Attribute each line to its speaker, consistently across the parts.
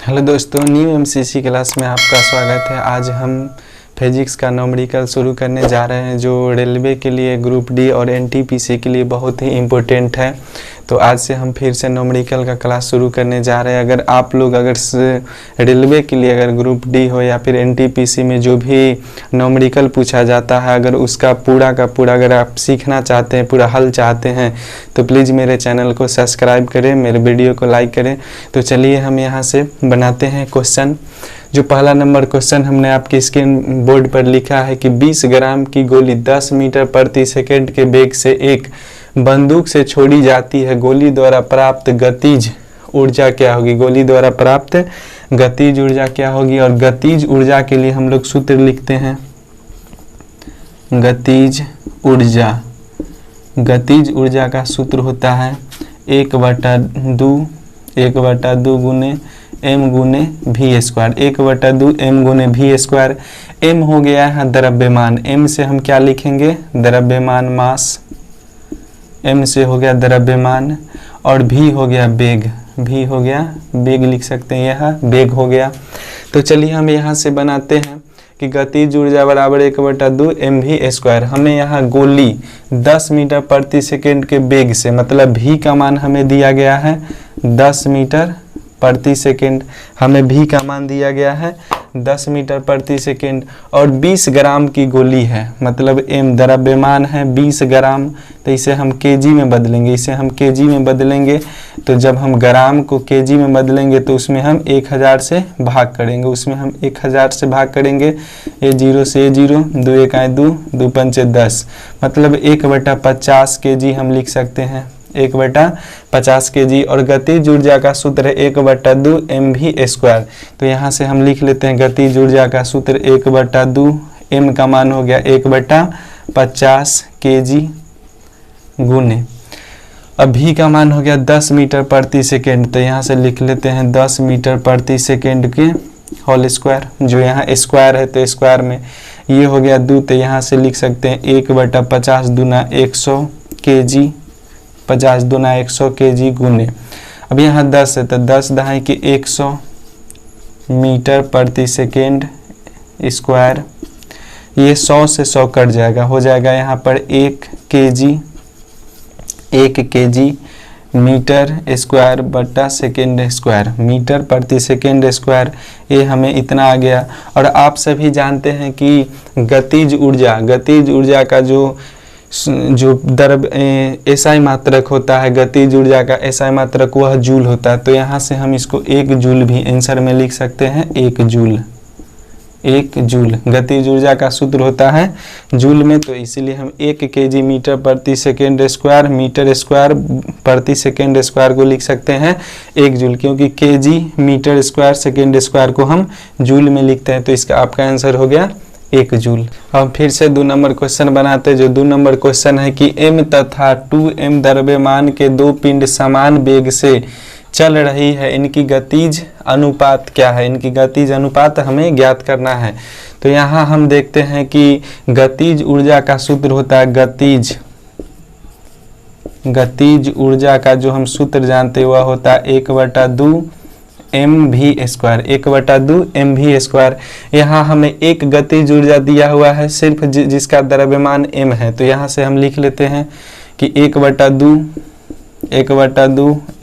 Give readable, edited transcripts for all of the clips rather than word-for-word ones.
Speaker 1: Hello दोस्तों, new MCC class में आपका स्वागत है। आज हम फिजिक्स का न्यूमेरिकल शुरू करने जा रहे हैं जो रेलवे के लिए, ग्रुप डी और एनटीपीसी के लिए बहुत ही इम्पोर्टेंट है। तो आज से हम फिर से न्यूमेरिकल का क्लास शुरू करने जा रहे हैं। अगर आप लोग रेलवे के लिए अगर ग्रुप डी हो या फिर एनटीपीसी में जो भी न्यूमेरिकल पूछा जाता है, अगर उसका पूरा का पूरा अगर आप सीखना चाहते हैं, पूरा हल चाहते हैं, तो प्लीज़ मेरे चैनल को सब्सक्राइब करें, मेरे वीडियो को लाइक करें। तो चलिए हम यहाँ से बनाते हैं क्वेश्चन। जो पहला नंबर क्वेश्चन हमने आपकी स्क्रीन बोर्ड पर लिखा है कि 20 ग्राम की गोली 10 मीटर प्रति सेकंड के वेग से एक बंदूक से छोड़ी जाती है। गोली द्वारा प्राप्त गतिज ऊर्जा क्या होगी? गोली द्वारा प्राप्त गतिज ऊर्जा क्या होगी? और गतिज ऊर्जा के लिए हम लोग सूत्र लिखते हैं। गतिज ऊर्जा का सूत्र होता है 1/2 गुने m गुने वी स्क्वायर। 1/2 m गुने वी स्क्वायर। m हो गया है द्रव्यमान, m से हम क्या लिखेंगे? द्रव्यमान, मास। m से हो गया द्रव्यमान और v हो गया वेग। v हो गया वेग, लिख सकते हैं, यह वेग हो गया। तो चलिए हम यहाँ से बनाते हैं कि गतिज ऊर्जा बराबर 1/2 mv स्क्वायर। हमें यहाँ गोली 10 मीटर प्रति सेकेंड के वेग से, मतलब v का मान हमें दिया गया है 10 मीटर प्रति सेकेंड। हमें v का मान दिया गया है 10 मीटर प्रति सेकेंड और 20 ग्राम की गोली है, मतलब m द्रव्यमान है 20 ग्राम। तो इसे हम केजी में बदलेंगे। तो जब हम ग्राम को केजी में बदलेंगे तो उसमें हम 1000 से भाग करेंगे। ये 0 से 0, 2 1 2, 2 5 10, मतलब 1/50 केजी हम लिख सकते हैं, 1/50 केजी। और गतिज ऊर्जा का सूत्र है 1/2 mv स्क्वायर। तो यहाँ से हम लिख लेते हैं गतिज ऊर्जा का सूत्र 1/2, m का मान हो गया 1/50 केजी गुने, अब v का मान हो गया 10 मीटर प्रति सेकेंड। तो यहाँ से लिख लेते हैं 10 मीटर प्रति सेकेंड के होल स्क्वायर। जो यहाँ स्क्वायर है तो स्क्वायर में ये हो गया 2, तो यहाँ से लिख सकते हैं 1/50 दूना 100 केजी, 50 दूना 100 केजी गुने। अब यहाँ 10 है तो 10 दहाई के 100 मीटर प्रति सेकेंड स्क्वायर। ये 100 से 100 कट जाएगा, हो जाएगा यहाँ पर 1 केजी मीटर स्क्वायर बटा सेकेंड स्क्वायर, मीटर प्रति सेकेंड स्क्वायर। ये हमें इतना आ गया। और आप सभी जानते हैं कि गतिज ऊर्जा का जो एसआई मात्रक होता है, गतिज ऊर्जा का एसआई मात्रक वह जूल होता है। तो यहाँ से हम इसको 1 जूल भी आंसर में लिख सकते हैं, 1 जूल। गतिज ऊर्जा का सूत्र होता है जूल में, तो इसीलिए हम 1 केजी मीटर प्रति सेकेंड स्क्वायर, मीटर स्क्वायर प्रति सेकेंड स्क्वायर को लिख सकते हैं 1 जूल, क्योंकि KG metre square second square को हम जूल में लिखते हैं। तो इसका आपका आंसर हो गया 1 जूल। हम फिर से 2 नंबर क्वेश्चन बनाते हैं। जो 2 नंबर क्वेश्चन है कि m तथा 2m द्रव्यमान के 2 पिंड समान वेग से चल रही है, इनकी गतिज अनुपात क्या है? इनकी गतिज अनुपात हमें ज्ञात करना है। तो यहाँ हम देखते हैं कि गतिज ऊर्जा का सूत्र होता है गतिज ऊर्जा का जो हम सूत्र जानते हैं वह होता है 1/2 mv स्क्वायर, 1/2 mv स्क्वायर। यहाँ हमें एक गतिज ऊर्जा दिया हुआ है सिर्फ जिसका द्रव्यमान m है। तो यहाँ से हम लिख लेते हैं कि 1/2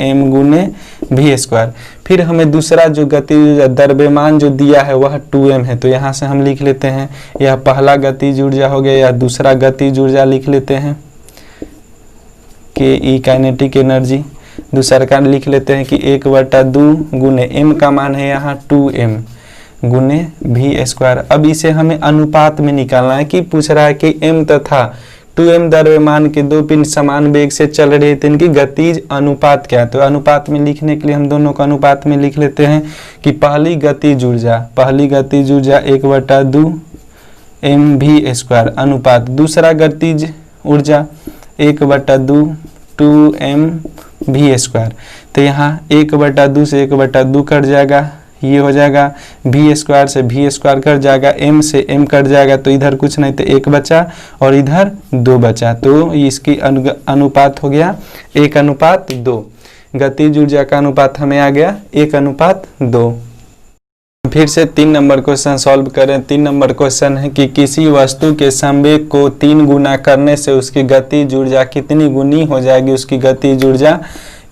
Speaker 1: m गुने v स्क्वायर। फिर हमें दूसरा जो गतिज द्रव्यमान जो दिया है वह 2m है। तो यहाँ से हम लिख लेते हैं, यह पहला गतिज ऊर्जा हो गया, या दूसरा गतिज ऊर्जा लिख लेते हैं के काइनेटिक एनर्जी। दूसरा का लिख लेते हैं कि 1/2 गुने m का मान है यहाँ 2m गुने v स्क्वायर। अब इसे हमें अनुपात में निकालना है कि पूछ रहा है कि m तथा 2m द्रव्यमान के 2 पिंड समान वेग से चल रहे थे, इनकी गतिज अनुपात क्या है? तो अनुपात में लिखने के लिए हम दोनों का अनुपात में लिख लेते हैं कि पहली गतिज ऊर्जा 1/2 mv स्क्वायर अनुपात दूसरा गतिज ऊर्जा 1/2 2m v स्क्वायर। तो यहाँ 1/2 से 1/2 कट जाएगा, ये हो जाएगा v स्क्वायर से v स्क्वायर कट जाएगा, m से m कट जाएगा, तो इधर कुछ नहीं तो 1 बचा और इधर 2 बचा। तो इसकी अनुपात हो गया 1:2। गतिज ऊर्जा का अनुपात हमें आ गया 1:2। फिर से 3 नंबर क्वेश्चन सॉल्व करें। 3 नंबर क्वेश्चन है कि किसी वस्तु के संवेग को 3 गुना करने से उसकी गतिज ऊर्जा कितनी गुनी हो जाएगी, उसकी गतिज ऊर्जा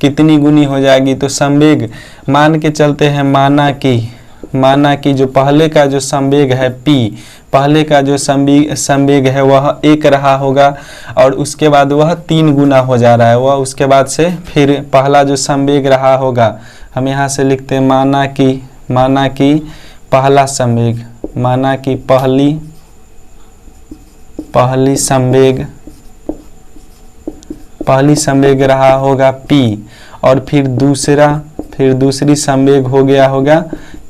Speaker 1: कितनी गुनी हो जाएगी। तो संवेग मान के चलते हैं, माना कि जो पहले का जो संवेग है p, पहले का जो संवेग है वह 1 रहा होगा और उसके बाद वह 3 गुना हो जा रहा है, वह उसके बाद से फिर पहला जो संवेग रहा होगा, हम यहाँ से लिखते हैं माना कि पहला संवेग, माना कि पहली संवेग रहा होगा p और फिर दूसरी संवेग हो गया होगा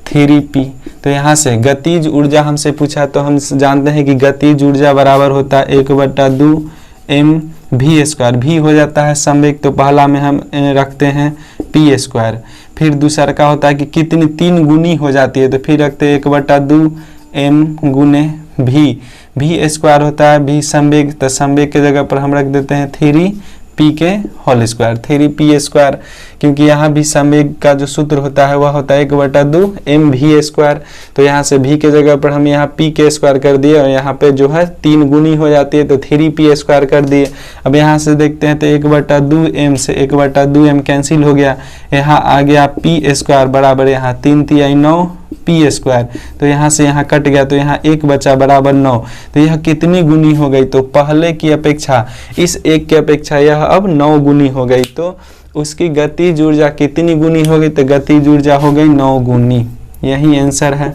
Speaker 1: 3p। तो यहाँ से गतिज ऊर्जा हमसे पूछा तो हम जानते हैं कि गतिज ऊर्जा बराबर होता है 1/2 mv²। v हो जाता है संवेग, तो पहला में हम रखते हैं p²। फिर दूसरा का होता है कि कितनी 3 गुनी हो जाती है, तो फिर रखते हैं 1/2 m गुने v² होता है v संवेग, तो संवेग के जगह पर हम रख देते हैं 3p के होल स्क्वायर, 3p², क्योंकि यहाँ भी संवेग का जो सूत्र होता है वह होता है 1/2 mv²। तो यहाँ से v के जगह पर हम यहाँ p के स्क्वायर कर दिए और यहाँ पे जो है 3 गुनी हो जाती है तो 3p² कर दिए। अब यहाँ से देखते हैं तो 1/2 m से 1/2 m कैंसिल हो गया, यहाँ आ गया p² बराबर यहाँ 3 × 9 p²। तो यहाँ से यहाँ कट गया तो यहाँ 1 बचा बराबर 9। तो यह कितनी गुनी हो गई, तो पहले की अपेक्षा इस 1 की अपेक्षा यह अब 9 गुनी हो गई। तो उसकी गतिज ऊर्जा कितनी गुनी हो गई, तो गतिज ऊर्जा हो गई 9 गुनी। यही आंसर है।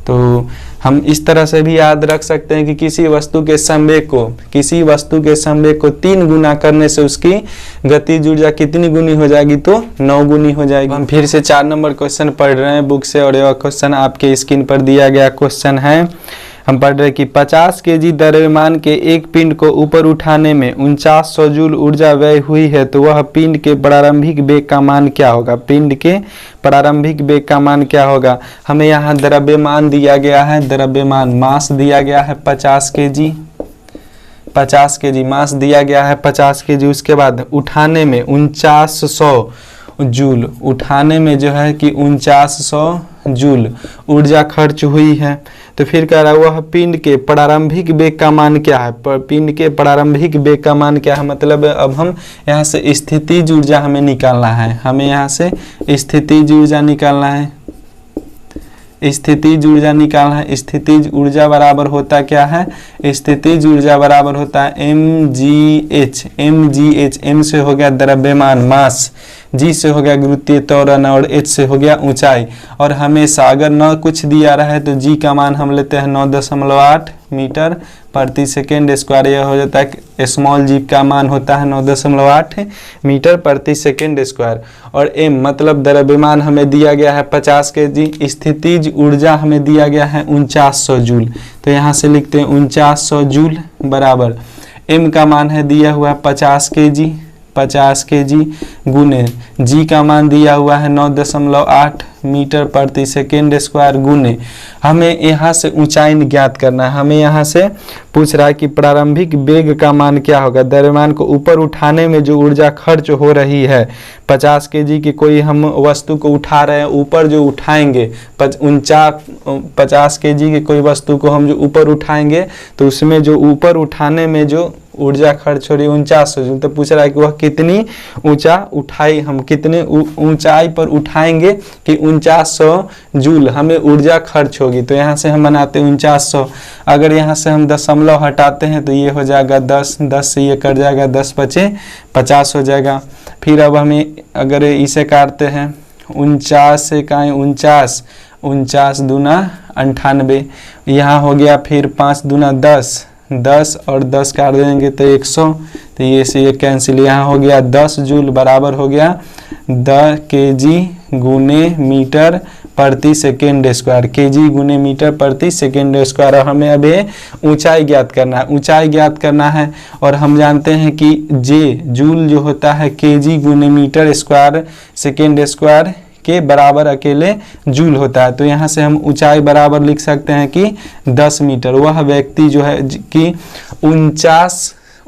Speaker 1: तो हम इस तरह से भी याद रख सकते हैं कि किसी वस्तु के संवेग को 3 गुना करने से उसकी गतिज ऊर्जा कितनी गुनी हो जाएगी, तो 9 गुनी हो जाएगी। हम फिर से 4 नंबर क्वेश्चन पढ़ रहे हैं बुक से और यह क्वेश्चन आपके स्क्रीन पर दिया गया क्वेश्चन है। हम पढ़ रहे कि 50 kg द्रव्यमान के एक पिंड को ऊपर उठाने में 4900 जूल ऊर्जा व्यय हुई है, तो वह पिंड के प्रारंभिक वेग का मान क्या होगा। पिंड के प्रारंभिक वेग का मान क्या होगा। हमें यहाँ द्रव्यमान दिया गया है, द्रव्यमान मास दिया गया है 50 kg मास दिया गया है 50 kg। उसके बाद उठाने में 4900 जूल, उठाने में जो है कि 4900 जूल ऊर्जा खर्च हुई है। तो फिर कह रहा है वह पिंड के प्रारंभिक वेग का मान क्या है। पिंड के प्रारंभिक वेग का मान क्या है, मतलब अब हम यहाँ से स्थितिज ऊर्जा हमें निकालना है, हमें यहाँ से स्थितिज ऊर्जा निकालना है। स्थितिज ऊर्जा बराबर होता क्या है, स्थितिज ऊर्जा बराबर होता है mgh। m से हो गया द्रव्यमान मास, g से हो गया गुरुत्वीय त्वरण और h से हो गया ऊंचाई। और हमेशा अगर न कुछ दिया रहा है तो g का मान हम लेते हैं 9.8 मीटर प्रति सेकेंड स्क्वायर। यह हो जाता है स्मॉल g का मान होता है 9.8 मीटर प्रति सेकेंड स्क्वायर। और m मतलब द्रव्यमान हमें दिया गया है 50 kg, स्थितिज ऊर्जा हमें दिया गया है 4900 जूल। तो यहाँ से लिखते हैं 4900 जूल बराबर m का मान है दिया हुआ 50 kg गुने g का मान दिया हुआ है 9.8 मीटर प्रति सेकेंड स्क्वायर गुने हमें यहाँ से ऊंचाई ज्ञात करना है। हमें यहाँ से पूछ रहा है कि प्रारंभिक वेग का मान क्या होगा। द्रव्यमान को ऊपर उठाने में जो ऊर्जा खर्च हो रही है 50 kg की कोई हम वस्तु को उठा रहे हैं, ऊपर जो उठाएंगे 50 kg की कोई वस्तु को हम जो ऊपर उठाएंगे तो उसमें जो ऊपर उठाने में जो ऊर्जा खर्च हो रही है 4900 जूल। तो पूछ रहा है कि वह कितनी ऊंचा उठाई, हम कितने ऊंचाई पर उठाएंगे कि 4900 जूल हमें ऊर्जा खर्च होगी। तो यहाँ से हम बनाते हैं 4900, अगर यहाँ से हम दशमलव हटाते हैं तो ये हो जाएगा 10 से ये कट जाएगा 10 बचे 50 हो जाएगा। फिर अब हमें अगर इसे काटते हैं 49 से काएँ 49 दूना 98, यहाँ हो गया फिर 5 दूना 10 और 10 काट देंगे तो 100, तो ये से ये कैंसिल। यहाँ हो गया 10 जूल बराबर हो गया 10 kg गुने मीटर प्रति सेकेंड स्क्वायर, kg गुने मीटर प्रति सेकेंड स्क्वायर। और हमें अब ऊंचाई ज्ञात करना है, और हम जानते हैं कि जूल जो होता है kg गुने मीटर स्क्वायर सेकेंड स्क्वायर के बराबर अकेले जूल होता है। तो यहाँ से हम ऊंचाई बराबर लिख सकते हैं कि 10 मीटर। वह व्यक्ति जो है कि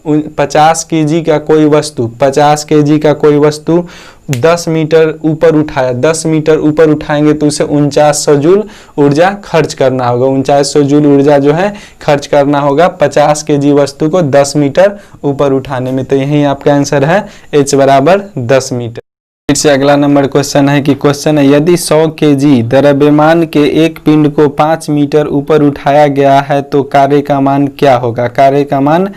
Speaker 1: 50 kg का कोई वस्तु 50 kg का कोई वस्तु 10 मीटर ऊपर उठाया, 10 मीटर ऊपर उठाएंगे तो उसे 4900 जूल ऊर्जा खर्च करना होगा। 4900 जूल ऊर्जा जो है खर्च करना होगा 50 kg वस्तु को 10 मीटर ऊपर उठाने में। तो यही आपका आंसर है H बराबर 10 मीटर। फिर से अगला नंबर क्वेश्चन है कि क्वेश्चन है यदि 100 kg द्रव्यमान के एक पिंड को 5 मीटर ऊपर उठाया गया है तो कार्य का मान क्या होगा। कार्य का मान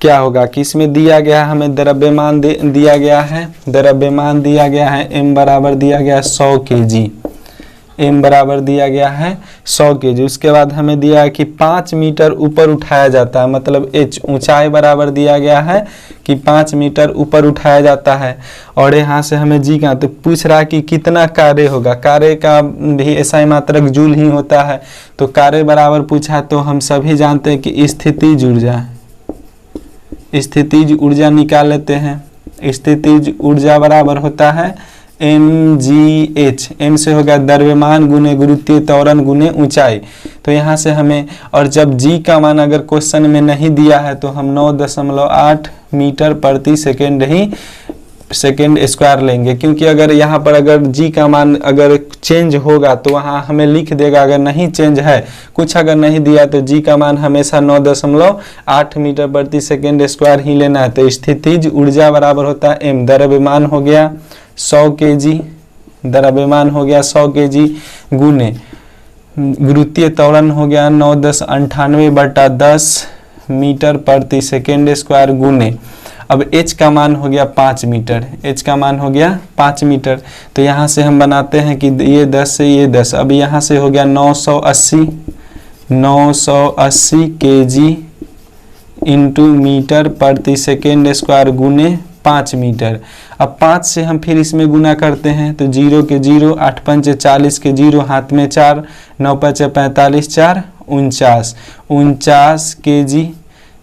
Speaker 1: क्या होगा, किसमें दिया गया है, हमें द्रव्यमान दिया गया है, द्रव्यमान दिया गया है m बराबर दिया गया है 100 kg, m बराबर दिया गया है 100 kg। उसके बाद हमें दिया है कि 5 मीटर ऊपर उठाया जाता है, मतलब h ऊंचाई बराबर दिया गया है कि 5 मीटर ऊपर उठाया जाता है। और यहाँ से हमें जी का तो पूछ रहा है कि कितना कार्य होगा, कार्य का भी SI मात्रक जूल ही होता है। तो कार्य बराबर पूछा तो हम सभी जानते हैं कि स्थितिज ऊर्जा, स्थितिज ऊर्जा निकाल लेते हैं। स्थितिज ऊर्जा बराबर होता है mgh, m से होगा द्रव्यमान गुने गुरुत्वीय त्वरण गुने ऊंचाई। तो यहाँ से हमें, और जब g का मान अगर क्वेश्चन में नहीं दिया है तो हम 9.8 मीटर प्रति सेकेंड ही सेकेंड स्क्वायर लेंगे, क्योंकि अगर यहाँ पर अगर g का मान अगर चेंज होगा तो वहाँ हमें लिख देगा, अगर नहीं चेंज है कुछ अगर नहीं दिया तो g का मान हमेशा 9.8 मीटर प्रति सेकेंड स्क्वायर ही लेना है। तो स्थितिज ऊर्जा बराबर होता है m, द्रव्यमान हो गया 100 kg, द्रव्यमान हो गया 100 kg गुने गुरुत्वीय त्वरण हो गया 9.98/10 मीटर प्रति सेकेंड स्क्वायर गुने, अब h का मान हो गया 5 मीटर, h का मान हो गया 5 मीटर। तो यहाँ से हम बनाते हैं कि ये 10 से ये 10, अब यहाँ से हो गया 980 kg इंटू मीटर प्रति सेकेंड स्क्वायर गुने 5 मीटर। अब 5 से हम फिर इसमें गुना करते हैं तो 0 के 0, 8 पंच 40 के 0, हाथ में 4, 9 पंच 45, 4 49 kg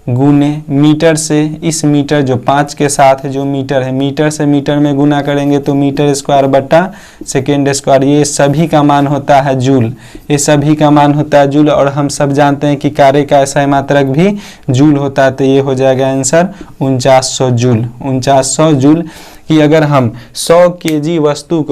Speaker 1: गुने मीटर से इस मीटर जो 5 के साथ जो मीटर है, मीटर से मीटर में गुना करेंगे तो मीटर स्क्वायर बटा सेकेंड स्क्वायर, ये सभी का मान होता है जूल, ये सभी का मान होता है जूल। और हम सब जानते हैं कि कार्य का SI मात्रक भी जूल होता है। तो ये हो जाएगा आंसर 4900 जूल। 4900 जूल कि अगर हम 100 kg वस्तु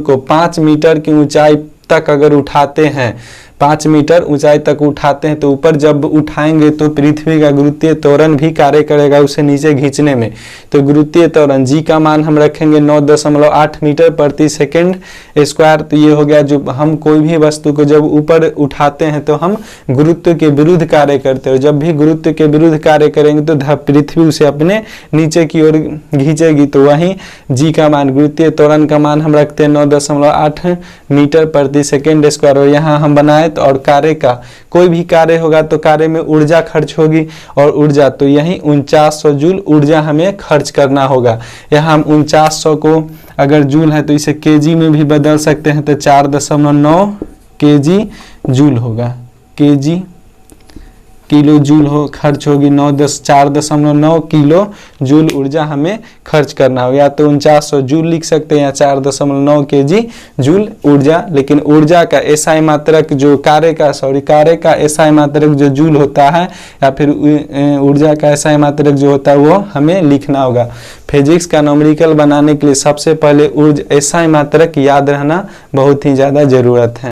Speaker 1: को 5 मीटर की ऊंचाई तक अगर उठाते हैं, 5 मीटर ऊंचाई तक उठाते हैं तो ऊपर जब उठाएंगे तो पृथ्वी का गुरुत्वीय त्वरण भी कार्य करेगा उसे नीचे खींचने में। तो गुरुत्वीय त्वरण जी का मान हम रखेंगे 9.8 मीटर प्रति सेकेंड स्क्वायर। तो ये हो गया, जो हम कोई भी वस्तु को जब ऊपर उठाते हैं तो हम गुरुत्व के विरुद्ध कार्य करते हैं, जब भी गुरुत्व के विरुद्ध कार्य करेंगे तो पृथ्वी उसे अपने नीचे की ओर खींचेगी। तो वहीं जी का मान, गुरुत्वीय त्वरण का मान हम रखते हैं 9.8 मीटर प्रति सेकेंड स्क्वायर। और यहाँ हम बनाए तो, और कार्य का कोई भी कार्य होगा तो कार्य में ऊर्जा खर्च होगी, और ऊर्जा तो यही 4900 जूल ऊर्जा हमें खर्च करना होगा। यहाँ हम 4900 को अगर जूल है तो इसे केजी में भी बदल सकते हैं, तो 4.9 kg जूल होगा, केजी किलो जूल हो खर्च होगी, 4.9 किलो जूल ऊर्जा हमें खर्च करना होगा। या तो 4900 जूल लिख सकते हैं या 4.9 kg जूल ऊर्जा। लेकिन ऊर्जा का SI मात्रक जो कार्य का SI मात्रक जो जूल होता है, या फिर ऊर्जा का SI मात्रक जो होता है वो हमें लिखना होगा। फिजिक्स का न्यूमेरिकल बनाने के लिए सबसे पहले SI मात्रक याद रहना बहुत ही ज़्यादा ज़रूरत है।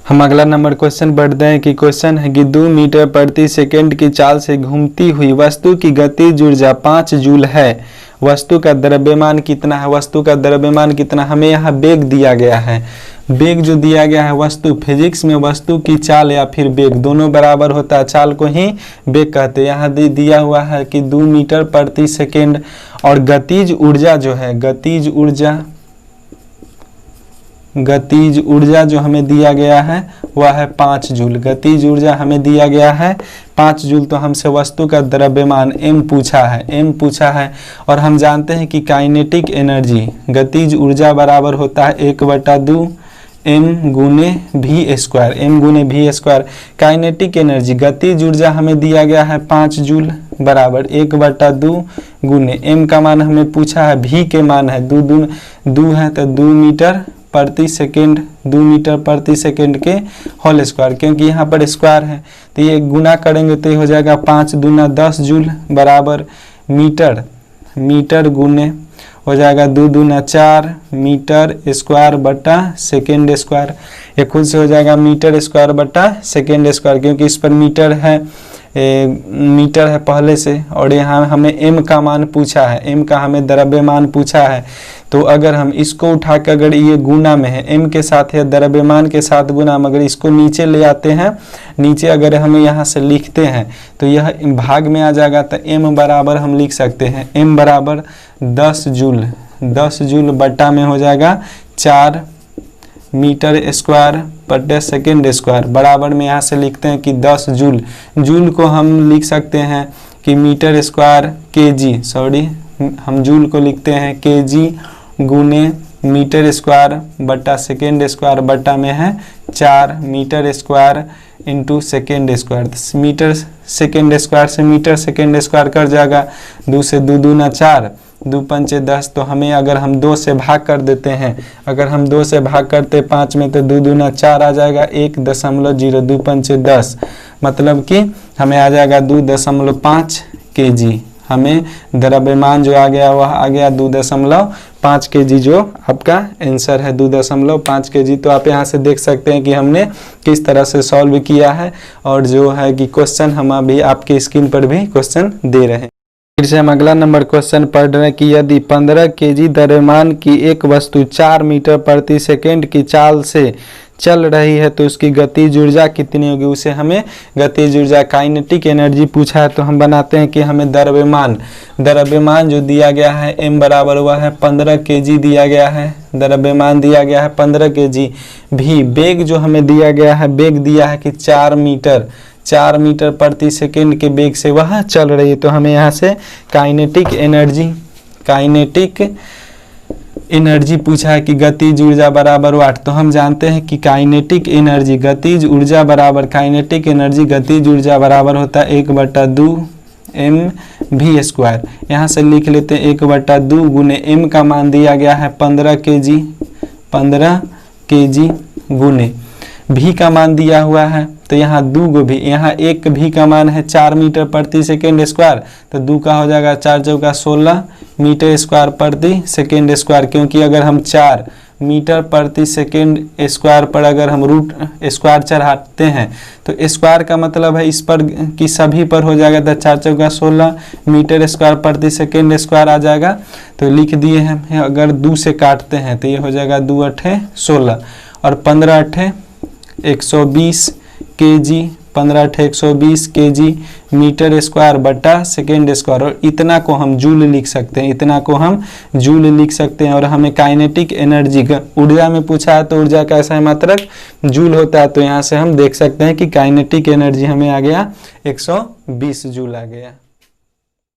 Speaker 1: हम अगला नंबर क्वेश्चन बढ़ते हैं कि क्वेश्चन है कि 2 मीटर प्रति सेकंड की चाल से घूमती हुई वस्तु की गतिज ऊर्जा 5 जूल है। वस्तु का द्रव्यमान कितना है, वस्तु का द्रव्यमान कितना, हमें यहाँ वेग दिया गया है। वेग जो दिया गया है, वस्तु फिजिक्स में वस्तु की चाल या फिर वेग दोनों बराबर होता है, चाल को ही वेग कहते हैं। यहाँ दिया हुआ है कि 2 मीटर प्रति सेकेंड, और गतिज ऊर्जा जो है, गतिज ऊर्जा जो हमें दिया गया है वह है 5 जूल। गतिज ऊर्जा हमें दिया गया है 5 जूल। तो हमसे वस्तु का द्रव्यमान m पूछा है, और हम जानते हैं कि काइनेटिक एनर्जी गतिज ऊर्जा बराबर होता है 1/2 m गुने v स्क्वायर। काइनेटिक एनर्जी गतिज ऊर्जा हमें दिया गया है 5 जूल बराबर 1/2 गुने m का मान हमें पूछा है, v के मान है 2 है तो 2 मीटर प्रति सेकेंड, 2 मीटर प्रति सेकेंड के होल स्क्वायर, क्योंकि यहाँ पर स्क्वायर है तो ये गुना करेंगे तो ये हो जाएगा 5 दूना 10 जूल बराबर मीटर, मीटर गुने हो जाएगा 2 दूना 4 मीटर स्क्वायर बटा सेकेंड स्क्वायर। ये खुद से हो जाएगा मीटर स्क्वायर बटा सेकेंड स्क्वायर, क्योंकि इस पर मीटर है पहले से, और यहाँ हमें m का मान पूछा है, m का हमें द्रव्यमान पूछा है। तो अगर हम इसको उठा कर, अगर ये गुना में है m के साथ या द्रव्यमान के साथ गुना, मगर इसको नीचे ले आते हैं, नीचे अगर हमें यहाँ से लिखते हैं तो यह भाग में आ जाएगा, तो m बराबर हम लिख सकते हैं m बराबर 10 जूल, 10 जूल बटा में हो जाएगा 4 मीटर स्क्वायर पर सेकेंड स्क्वायर, बराबर में यहाँ से लिखते हैं कि 10 जूल, जूल को हम लिख सकते हैं कि मीटर स्क्वायर केजी, सॉरी हम जूल को लिखते हैं केजी गुने मीटर स्क्वायर बटा सेकेंड स्क्वायर, बटा में है 4 metre square into second square. Metre second square से मीटर सेकेंड स्क्वायर कर जाएगा, 2 से 2 दूना 4, 2 पंचे 10, तो हमें अगर हम 2 से भाग कर देते हैं, अगर हम 2 से भाग करते 5 में तो 2 दूना 4 आ जाएगा 1.0, 2 पंचे 10, मतलब कि हमें आ जाएगा 2.5 kg। हमें द्रव्यमान जो आ गया वह आ गया 2.5 kg, जो आपका आंसर है 2.5 kg। तो आप यहाँ से देख सकते हैं कि हमने किस तरह से सॉल्व किया है, और जो है कि क्वेश्चन हम अभी आपके स्क्रीन पर भी क्वेश्चन दे रहे हैं। फिर से हम अगला नंबर क्वेश्चन पढ़ रहे हैं कि यदि 15 kg द्रव्यमान की एक वस्तु 4 मीटर प्रति सेकेंड की चाल से चल रही है तो उसकी गतिज ऊर्जा कितनी होगी। उसे हमें गतिज ऊर्जा काइनेटिक एनर्जी पूछा है, तो हम बनाते हैं कि हमें द्रव्यमान जो दिया गया है m बराबर हुआ है 15 kg दिया गया है, द्रव्यमान दिया गया है 15 kg। भी वेग जो हमें दिया गया है, वेग दिया है कि 4 मीटर प्रति सेकेंड के वेग से वह चल रही है। तो हमें यहाँ से काइनेटिक एनर्जी पूछा है कि गतिज ऊर्जा बराबर वाट। तो हम जानते हैं कि काइनेटिक एनर्जी गतिज ऊर्जा बराबर, काइनेटिक एनर्जी गतिज ऊर्जा बराबर होता है 1/2 mv स्क्वायर। यहाँ से लिख लेते हैं 1/2 गुने m का मान दिया गया है 15 kg गुने v का मान दिया हुआ है, तो यहाँ 2 गो भी, यहाँ एक v का मान है 4 मीटर प्रति सेकेंड स्क्वायर, तो 2 का हो जाएगा 4 चौका 16 मीटर स्क्वायर प्रति सेकेंड स्क्वायर, क्योंकि अगर हम 4 मीटर प्रति सेकेंड स्क्वायर पर अगर हम रूट स्क्वायर चढ़ाते हैं तो स्क्वायर का मतलब है इस पर कि सभी पर हो जाएगा, तो 4 चौका 16 मीटर स्क्वायर प्रति सेकेंड स्क्वायर आ जाएगा। तो लिख दिए हैं, अगर 2 से काटते हैं तो ये हो जाएगा 2 8 16 और 15 8 120 kg, 15 8 120 kg मीटर स्क्वायर बटा सेकेंड स्क्वायर, और इतना को हम जूल लिख सकते हैं, और हमें काइनेटिक एनर्जी का ऊर्जा में पूछा है, तो ऊर्जा का ऐसा मात्रक जूल होता है। तो यहाँ से हम देख सकते हैं कि काइनेटिक एनर्जी हमें आ गया 120 जूल आ गया।